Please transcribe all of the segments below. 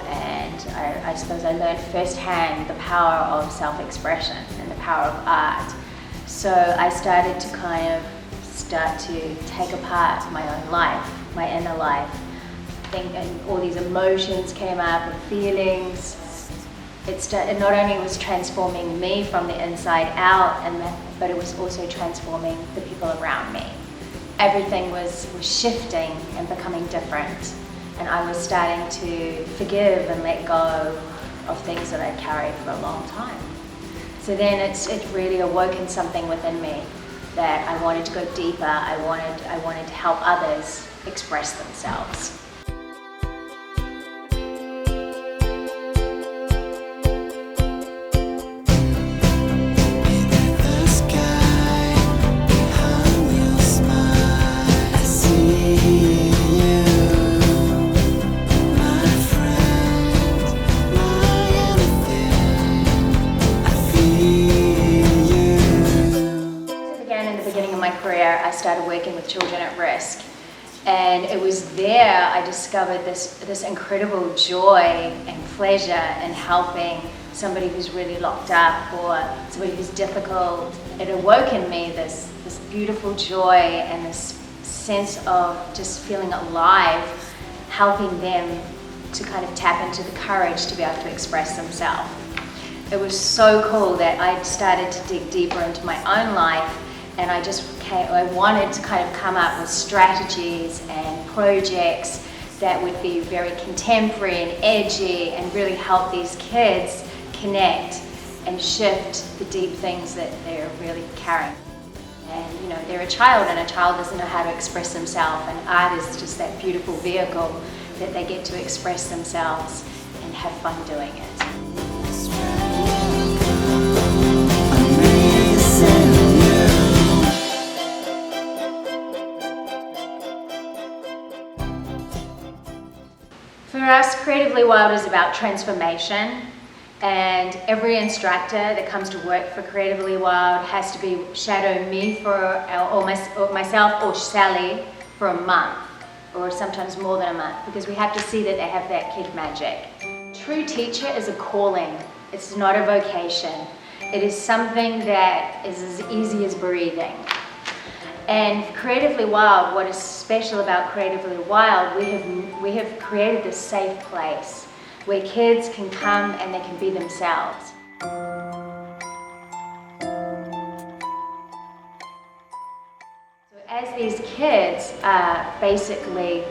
and I suppose I learned firsthand the power of self-expression and the power of art. So I started to take apart my own life, my inner life. And all these emotions came up and feelings. It not only was transforming me from the inside out, but it was also transforming the people around me. Everything was shifting and becoming different. And I was starting to forgive and let go of things that I'd carried for a long time. So then it really awoken something within me that I wanted to go deeper. I wanted to help others express themselves. I started working with children at risk, and it was there I discovered this incredible joy and pleasure in helping somebody who's really locked up or somebody who's difficult. It awoke in me this beautiful joy and this sense of just feeling alive, helping them to kind of tap into the courage to be able to express themselves. It was so cool that I started to dig deeper into my own life, and I wanted to kind of come up with strategies and projects that would be very contemporary and edgy and really help these kids connect and shift the deep things that they're really carrying. And you know, they're a child, and a child doesn't know how to express themselves, and art is just that beautiful vehicle that they get to express themselves and have fun doing it. For us, Creatively Wild is about transformation, and every instructor that comes to work for Creatively Wild has to shadow me or myself or Sally for a month, or sometimes more than a month, because we have to see that they have that kid magic. True teacher is a calling. It's not a vocation. It is something that is as easy as breathing. And Creatively Wild, what is special about Creatively Wild, we have created this safe place where kids can come and they can be themselves. So as these kids are basically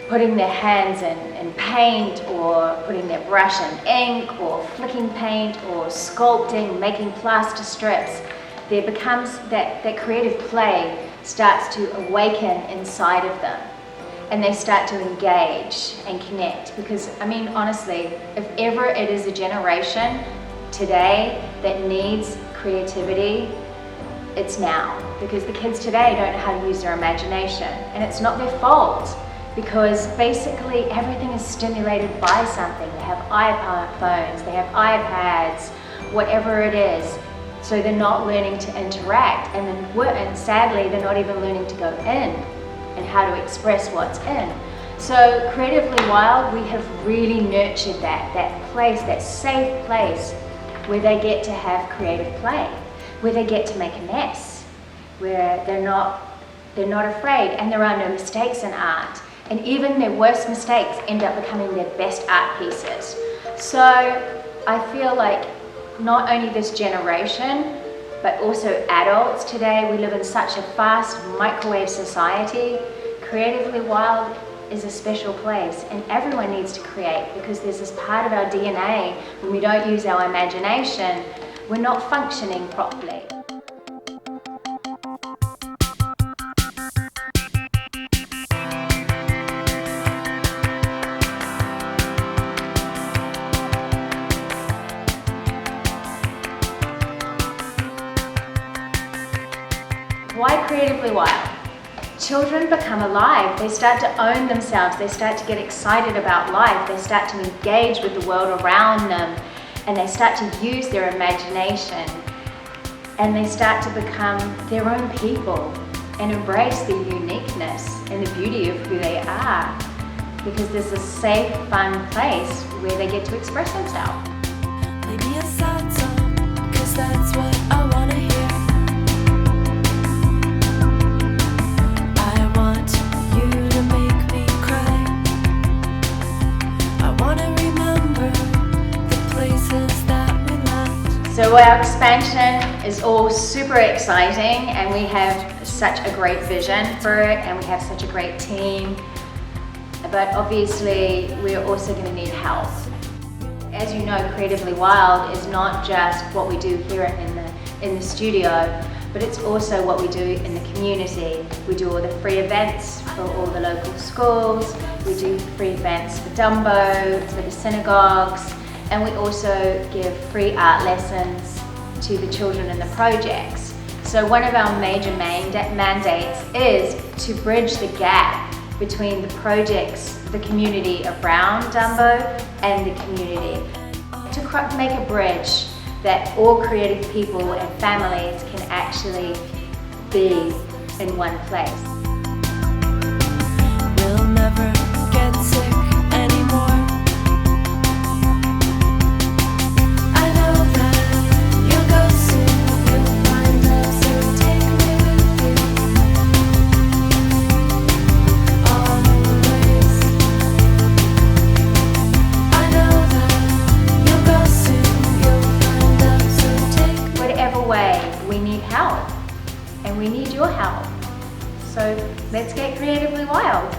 putting their hands in paint, or putting their brush in ink, or flicking paint, or sculpting, making plaster strips, there becomes that creative play starts to awaken inside of them, and they start to engage and connect. Because I mean, honestly, if ever it is a generation today that needs creativity, it's now. Because the kids today don't know how to use their imagination, and it's not their fault, because basically everything is stimulated by something. They have iPhones, they have iPads, whatever it is. So they're not learning to interact, and sadly they're not even learning to go in and how to express what's in. So Creatively Wild, we have really nurtured that place, that safe place where they get to have creative play, where they get to make a mess, where they're not afraid, and there are no mistakes in art. And even their worst mistakes end up becoming their best art pieces. So I feel like not only this generation, but also adults today, we live in such a fast microwave society. Creatively Wild is a special place, and everyone needs to create, because there's this part of our DNA, when we don't use our imagination, we're not functioning properly. Why Creatively Wild? Children become alive. They start to own themselves. They start to get excited about life. They start to engage with the world around them, and they start to use their imagination, and they start to become their own people and embrace the uniqueness and the beauty of who they are. because there's a safe, fun place where they get to express themselves. Maybe a sad song, 'cause that's what I wanna hear. I want you to make me cry. I wanna remember the places that we left. So our expansion is all super exciting, and we have such a great vision for it, and we have such a great team. But obviously, we're also going to need help. As you know, Creatively Wild is not just what we do here in the studio, but it's also what we do in the community. We do all the free events for all the local schools. We do free events for Dumbo, for the synagogues, and we also give free art lessons to the children in the projects. So one of our major mandates is to bridge the gap between the projects, the community around Dumbo and the community. To make a bridge that all creative people and families can actually be in one place. We'll never get sick anymore. I know that you'll go soon, you'll find love, so take me with you. Always. I know that you'll go soon, you'll find love, so take me. Whatever way, we need help, and we need your help. So let's get creatively wild.